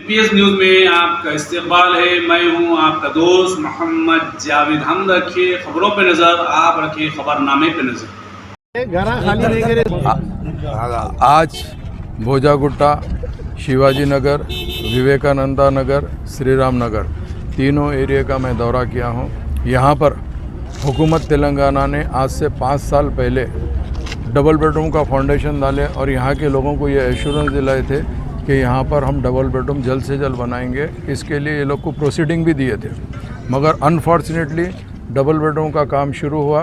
PS news में आपका इस्तकबाल है। मैं हूं आपका दोस्त मोहम्मद जावेद। हम रखिए खबरों पे नज़र, आप रखिए खबरनामे पे नज़र। घरा खाली नहीं करे। आज भोजागुट्टा, शिवाजी नगर, विवेकानंदा नगर, श्री राम नगर तीनों एरिया का मैं दौरा किया हूँ। यहाँ पर हुकूमत तेलंगाना ने आज से 5 साल पहले डबल बेडरूम का फाउंडेशन डाले और यहाँ के लोगों को ये एश्योरेंस दिलाए थे कि यहाँ पर हम डबल बेडरूम जल्द से जल्द बनाएंगे। इसके लिए ये लोग को प्रोसीडिंग भी दिए थे, मगर अनफॉर्चुनेटली डबल बेडरूम का काम शुरू हुआ।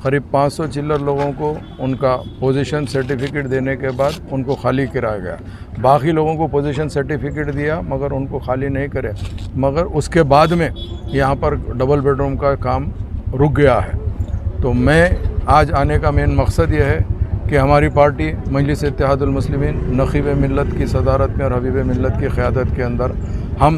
करीब 500 चिल्लर लोगों को उनका पोजीशन सर्टिफिकेट देने के बाद उनको खाली कराया गया। बाकी लोगों को पोजीशन सर्टिफिकेट दिया मगर उनको खाली नहीं करे, मगर उसके बाद में यहाँ पर डबल बेडरूम का काम रुक गया है। तो मैं आज आने का मेन मकसद ये है कि हमारी पार्टी मजलिस इत्तेहादुल मुस्लिमीन नक़ीब मिल्लत की सदारत में और हबीब मिल्लत की क़यादत के अंदर हम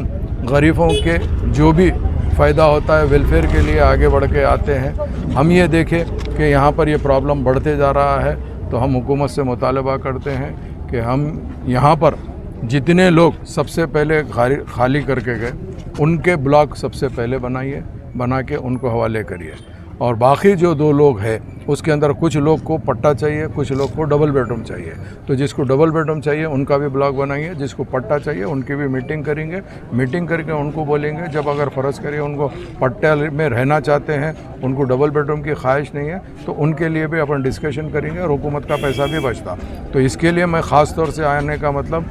गरीबों के जो भी फ़ायदा होता है वेलफेयर के लिए आगे बढ़ के आते हैं। हम ये देखें कि यहाँ पर ये प्रॉब्लम बढ़ते जा रहा है, तो हम हुकूमत से मुतालबा करते हैं कि हम यहाँ पर जितने लोग सबसे पहले खाली करके गए उनके ब्लॉक सबसे पहले बनाइए, बना के उनको हवाले करिए। और बाकी जो 2 लोग हैं उसके अंदर कुछ लोग को पट्टा चाहिए, कुछ लोग को डबल बेडरूम चाहिए। तो जिसको डबल बेडरूम चाहिए उनका भी ब्लॉक बनाइए, जिसको पट्टा चाहिए उनकी भी मीटिंग करेंगे। मीटिंग करके उनको बोलेंगे, जब अगर फ़र्ज़ करिए उनको पट्टे में रहना चाहते हैं, उनको डबल बेडरूम की ख्वाहिश नहीं है, तो उनके लिए भी अपन डिस्कशन करेंगे और हुकूमत का पैसा भी बचता। तो इसके लिए मैं ख़ास तौर से आने का मतलब